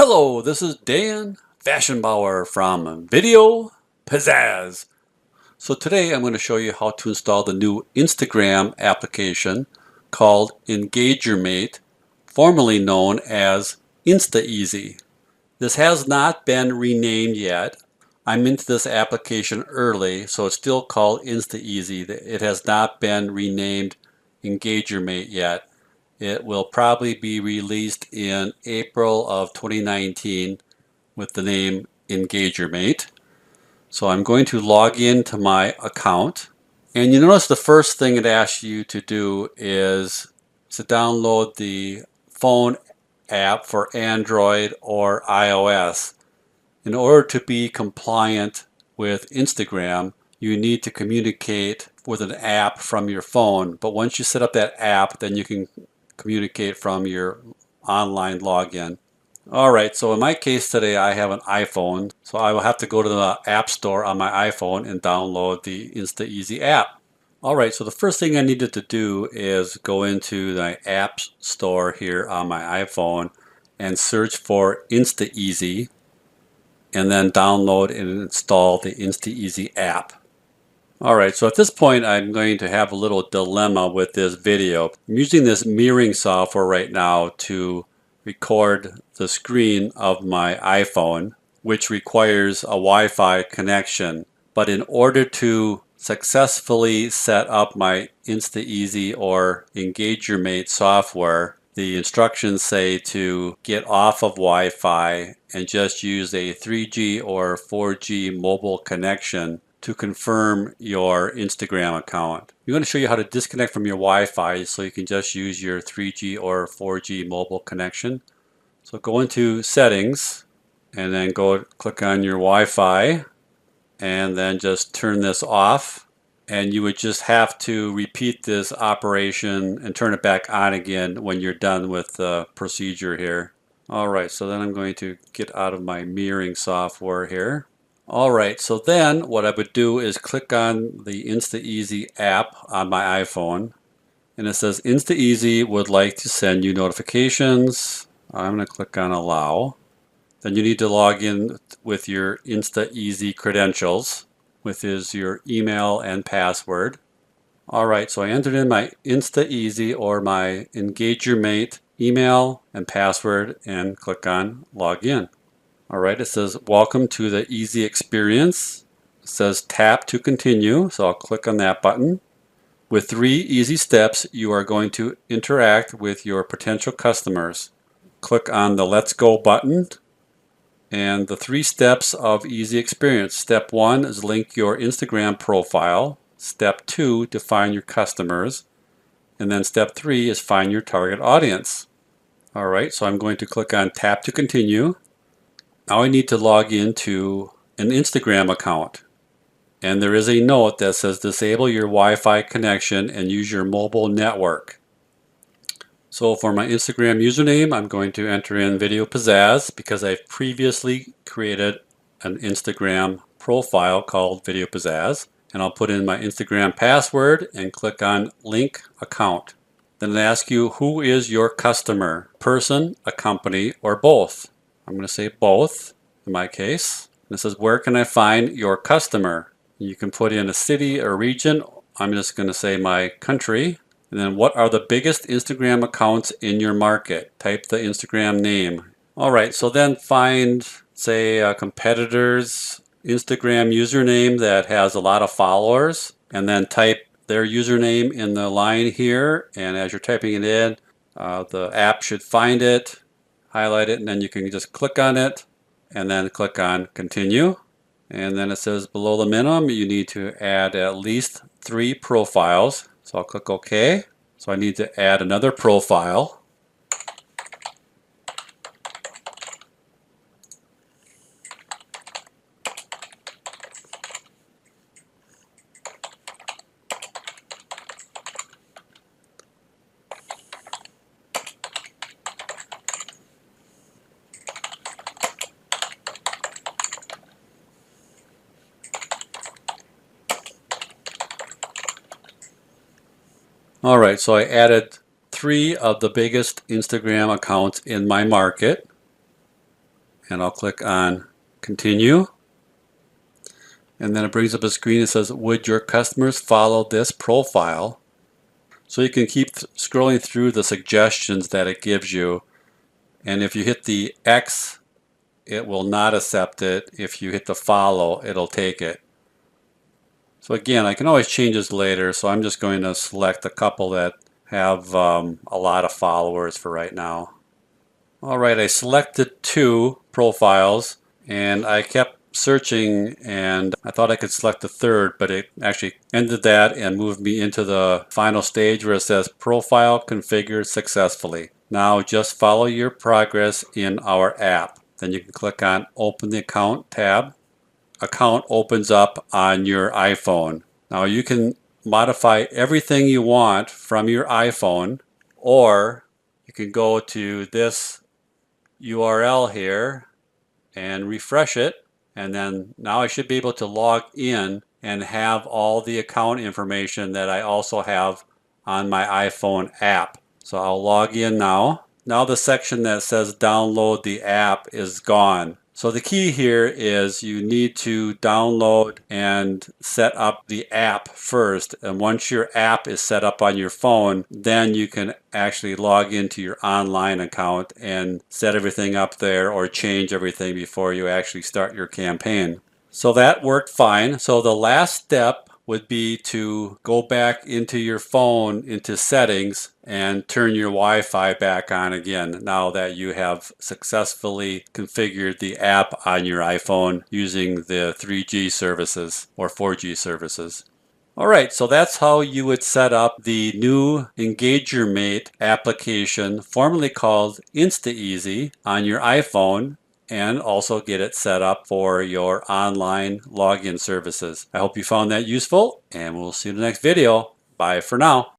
Hello, this is Dan Faschingbauer from Video Pizzazz. So today I'm going to show you how to install the new Instagram application called EngagerMate, formerly known as InstaEasy. This has not been renamed yet. I'm into this application early, so it's still called InstaEasy. It has not been renamed EngagerMate yet. It will probably be released in April of 2019 with the name EngagerMate. So I'm going to log into my account. And you notice the first thing it asks you to do is to download the phone app for Android or iOS. In order to be compliant with Instagram, you need to communicate with an app from your phone. But once you set up that app, then you can communicate from your online login. Alright, so in my case today I have an iPhone, so I will have to go to the App Store on my iPhone and download the InstaEasy app. Alright, so the first thing I needed to do is go into the App Store here on my iPhone and search for InstaEasy and then download and install the InstaEasy app. Alright, so at this point I'm going to have a little dilemma with this video. I'm using this mirroring software right now to record the screen of my iPhone, which requires a Wi-Fi connection. But in order to successfully set up my InstaEasy or EngagerMate software, the instructions say to get off of Wi-Fi and just use a 3G or 4G mobile connection to confirm your Instagram account. We're going to show you how to disconnect from your Wi-Fi so you can just use your 3G or 4G mobile connection. So go into settings and then go click on your Wi-Fi and then just turn this off, and you would just have to repeat this operation and turn it back on again when you're done with the procedure here. Alright, so then I'm going to get out of my mirroring software here. Alright, so then what I would do is click on the InstaEasy app on my iPhone, and it says InstaEasy would like to send you notifications. I'm going to click on allow. Then you need to log in with your InstaEasy credentials, which is your email and password. Alright, so I entered in my InstaEasy or my EngagerMate email and password and click on login. Alright, it says welcome to the easy experience. It says tap to continue, so I'll click on that button. With 3 easy steps, you are going to interact with your potential customers. Click on the Let's Go button and the 3 steps of easy experience. Step 1 is link your Instagram profile. Step 2, define your customers. And then step 3 is find your target audience. Alright, so I'm going to click on tap to continue. Now I need to log into an Instagram account, and there is a note that says disable your Wi-Fi connection and use your mobile network. So for my Instagram username, I'm going to enter in Video Pizzazz because I've previously created an Instagram profile called Video Pizzazz, and I'll put in my Instagram password and click on link account. Then it asks you who is your customer, person, a company, or both. I'm going to say both in my case. And it says, where can I find your customer? You can put in a city or region. I'm just going to say my country. And then what are the biggest Instagram accounts in your market? Type the Instagram name. Alright, so then find, say, a competitor's Instagram username that has a lot of followers. And then type their username in the line here. And as you're typing it in, the app should find it. Highlight it, and then you can just click on it and then click on continue. And then it says below the minimum you need to add at least 3 profiles. So I'll click OK. So I need to add another profile. Alright, so I added 3 of the biggest Instagram accounts in my market. and I'll click on continue. And then it brings up a screen that says, would your customers follow this profile? So you can keep scrolling through the suggestions that it gives you. And if you hit the X, it will not accept it. If you hit the follow, it'll take it. So again, I can always change this later, so I'm just going to select a couple that have a lot of followers for right now. Alright, I selected 2 profiles and I kept searching and I thought I could select the third, but it actually ended that and moved me into the final stage where it says profile configured successfully. Now just follow your progress in our app. Then you can click on open the account tab. Account opens up on your iPhone. Now you can modify everything you want from your iPhone, or you can go to this URL here and refresh it, and then now I should be able to log in and have all the account information that I also have on my iPhone app. So I'll log in now. Now the section that says download the app is gone. So the key here is you need to download and set up the app first, and once your app is set up on your phone, then you can actually log into your online account and set everything up there or change everything before you actually start your campaign. So that worked fine. So the last step would be to go back into your phone, into settings, and turn your Wi-Fi back on again now that you have successfully configured the app on your iPhone using the 3G services or 4G services. Alright, so that's how you would set up the new EngagerMate application, formerly called InstaEasy, on your iPhone, and also get it set up for your online login services. I hope you found that useful, and we'll see you in the next video. Bye for now.